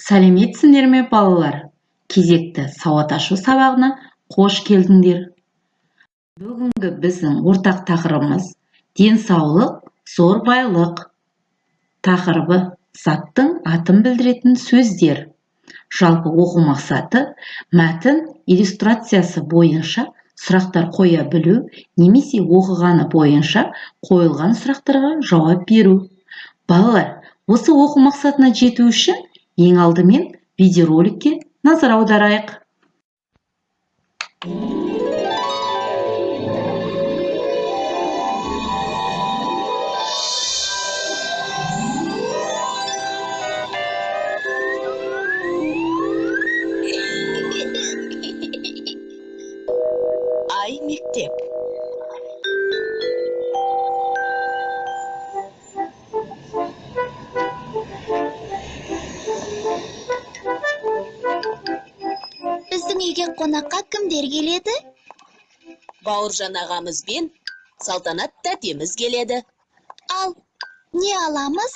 Сәлеметсіңдер ме, балалар? Кезекті сауат ашу сабағына қош келдіңдер. Бүгінгі біздің ортақ тақырыбымыз денсаулық, зор байлық. Тақырыбы заттың атын білдіретін сөздер. Жалпы оқу мақсаты мәтін иллюстрациясы бойынша сұрақтар қоя білу, немесе оқығаны бойынша қойылған сұрақтарға жауап беру. Балалар, осы оқу мақсатына жету үшін ең алдымен видеороликке назар аударайық. Ай мектеп. Біздің үйге қонаққа кімдер келеді? Бауыржан ағамыз бен Салтанат тәтеміз келеді. Ал не аламыз?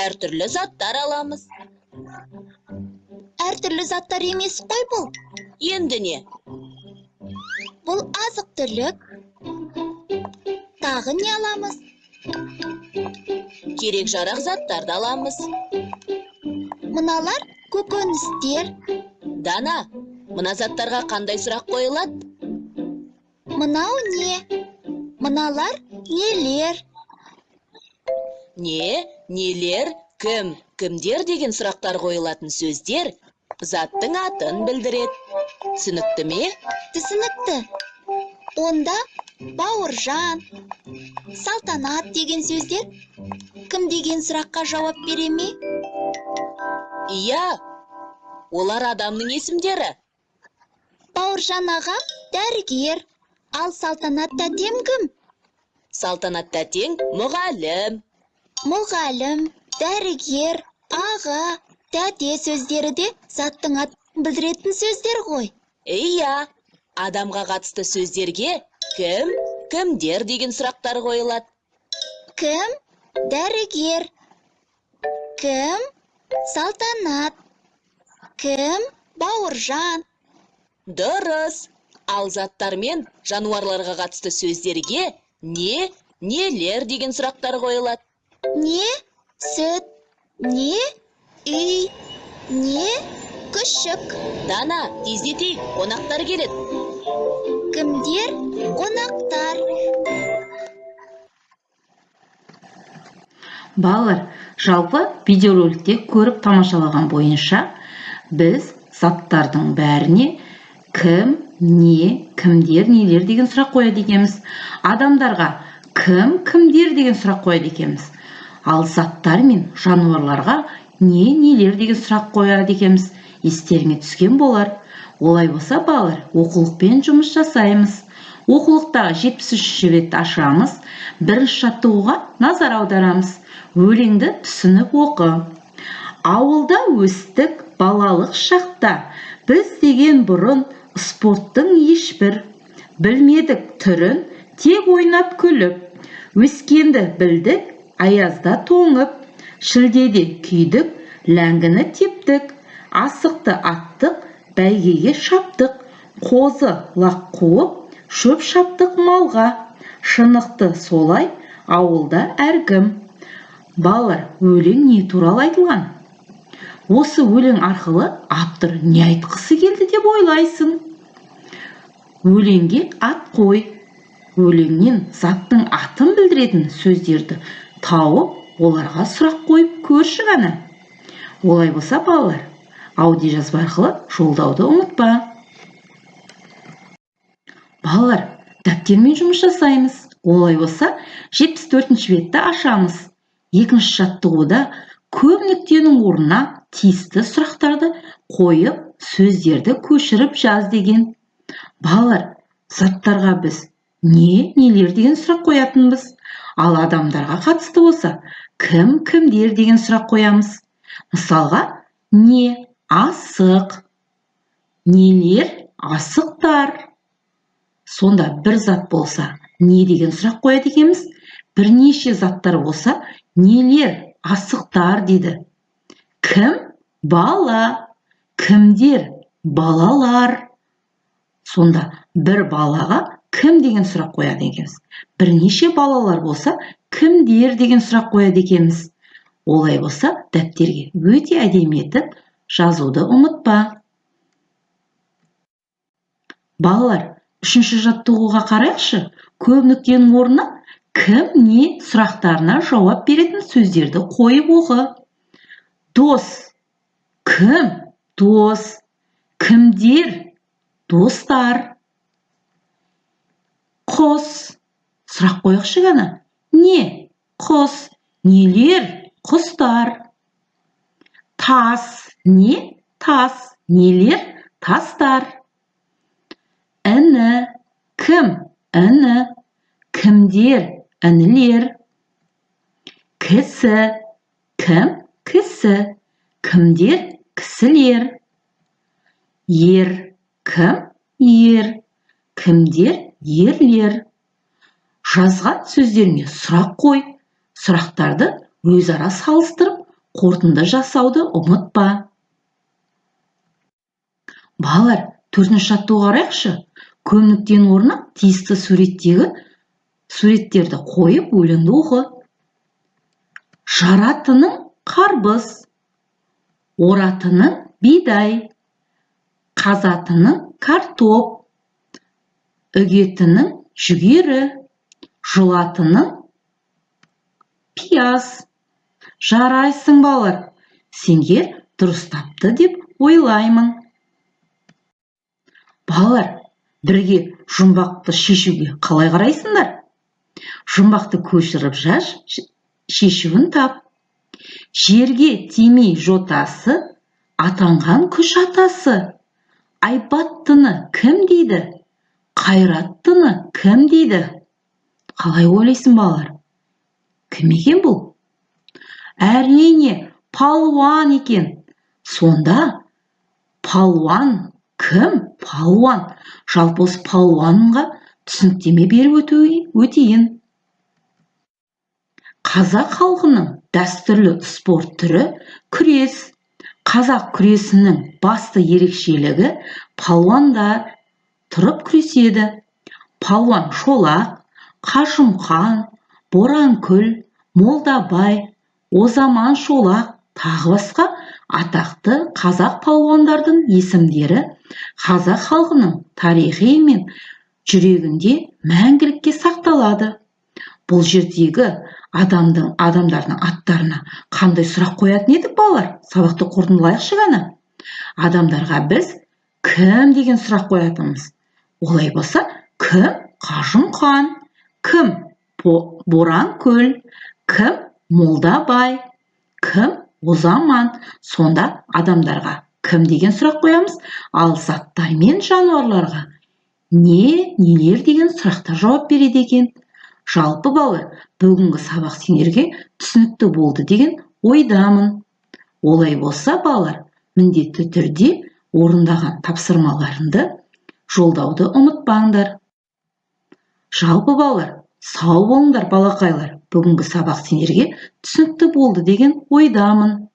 Әртүрлі заттар аламыз. Әртүрлі заттар емес қой бұл. Енді не? Бұл азық түлік. Тағы не аламыз? Керек жарақ заттарды аламыз. Мыналар көкөністер. Дана, мына заттарға қандай сұрақ қойылады? Мынау не? Мыналар нелер? Не, нелер, кім, кімдер деген сұрақтар қойылатын сөздер заттың атын білдіреді. Түсінікті ме? Түсінікті. Онда Бауыржан, Салтанат деген сөздер кім деген сұраққа жауап бере ме? Иә, олар адамның есімдері. Бауыржан ағам дәрігер, ал Салтанат тәтем кім? Салтанат тәтең мұғалім. Мұғалім, дәрігер, аға, тәте сөздері де заттың атын білдіретін сөздер ғой. Иә, адамға қатысты сөздерге кім, кімдер деген сұрақтар қойылады. Кім? Дәрігер. Кім? Салтанат. Кім? Бауыржан. Дұрыс. Ал заттар мен жануарларға қатысты сөздерге не, нелер деген сұрақтар қойылады. Не? Сүт. Не? Үй. Не? Күшік. Дана, тездетейік, қонақтар келеді. Кімдер? Қонақтар. Балалар, жалпы видеороликте көріп тамашалаған бойынша біз заттардың бәріне кім, не, кімдер, нелер деген сұрақ қояды екенбіз. Адамдарға кім, кімдер деген сұрақ қояды екенбіз. Ал заттар мен жануарларға не, нелер деген сұрақ қояды екенбіз. Естеріңе түскен болар. Олай болса, балалар, оқулықпен жұмыс жасаймыз. Оқулықтағы 73 бетті ашамыз. Бірінші жаттығуға назар аударамыз. Өлеңді түсініп оқы. Ауылда өстік балалық шақта. Біз деген бұрын спорттың ешбір. Білмедік түрін, тек ойнап күліп. Өскенді білдік, аязда тоңып. Шілдеде күйдік, ләңгіні тептік. Асықты аттық, бәйгеге шаптық. Қозы лақ қуып, шөп шаптық малға. Шынықты солай, ауылда әркім. Балалар, өлең не туралы айтылған? Осы өлең арқылы автор не айтқысы келді деп ойлайсың? Өлеңге ат қой. Өлеңнен заттың атын білдіретін сөздерді тауып, оларға сұрақ қойып көрші ғана. Олай болса, балалар, аудиожазба арқылы жолдауды ұмытпа. Балалар, дәптермен жұмыс жасаймыз. Олай болса, 74-ші бетті ашамыз. Екінші жаттығуда көп нүктенің орнына тиісті сұрақтарды қойып, сөздерді көшіріп жаз деген. Балалар, заттарға біз не, нелер деген сұрақ қоятынбыз. Ал адамдарға қатысты болса, кім, кімдер деген сұрақ қоямыз. Мысалға, не, асық. Нелер, асықтар. Сонда бір зат болса, не деген сұрақ қояды екенбіз. Бірнеше заттар болса, нелер, асықтар дейді. Кім? Бала. Кімдер? Балалар. Сонда бір балаға кім деген сұрақ қояды екенбіз. Бірнеше балалар болса, кімдер деген сұрақ қояды екенбіз. Олай болса, дәптерге өте әдемі етіп жазуды ұмытпа. Балалар, үшінші жаттығуға қарайықшы. Көп нүктенің орнына кім, не сұрақтарына жауап беретін сөздерді қойып оқы. Дос. Кім? Дос. Кімдер? Достар. Құс. Сұрақ қойықшы ғана. Не? Құс. Нелер? Құстар. Тас. Не? Тас. Нелер? Тастар. Іні. Кім? Іні. Кімдер? Інілер. Кісі. Кім? Кісі. Кімдер? Кісілер. Ер. Кім? Ер. Кімдер? Ерлер. Жазған сөздеріңе сұрақ қой. Сұрақтарды өзара салыстырып, қорытынды жасауды ұмытпа. Балалар, төртінші жаттығуға қарайықшы. Көп нүктенің орнына тиісті суреттерді қойып, өлеңді оқы. Жаратының қарбыз, оратының бидай, қазатының картоп, үгетінің жүгері, жұлатының пияз. Жарайсың, балалар. Сендер дұрыстапты деп ойлаймын. Балалар, бірге жұмбақты шешуге қалай қарайсыңдар? Жұмбақты көшіріп жаз, шешуін тап. Жерге тимей жотасы, атанған күш атасы. Айбаттыны кім дейді? Қайраттыны кім дейді? Қалай ойлайсың, балалар? Кім екен бұл? Әрине, палуан екен. Сонда палуан кім? Палуан. Жалпы осы палуанға түсініктеме беріп өтейін. Қазақ халқының дәстүрлі спорт түрі күрес. Қазақ күресінің басты ерекшелігі палуандар тұрып күреседі. Палуан Шолақ, Қажымқан, Боранкүл, Молдабай, Озаман Шолақ, тағы басқа атақты қазақ палуандардың есімдері қазақ халқының тарихы мен жүрегінде мәңгілікке сақталады. Бұл жердегі адамдардың аттарына қандай сұрақ қоятын едік, балалар? Сабақты қорытындылайықшы ғана. Адамдарға біз кім деген сұрақ қоятынбыз. Олай болса, кім? Қажымқан. Кім? Боранкүл. Кім? Молдабай. Кім? Озаман. Сонда адамдарға кім деген сұрақ қоямыз, ал заттар мен жануарларға нелер деген сұрақтар жауап береді екен. Жалпы, балалар, бүгінгі сабақ сендерге түсінікті болды деген ойдамын. Олай болса, балалар, міндетті түрде орындаған тапсырмаларыңды жолдауды ұмытпаңдар. Жалпы, балалар, сау болыңдар, балақайлар. Бүгінгі сабақ сендерге түсінікті болды деген ойдамын.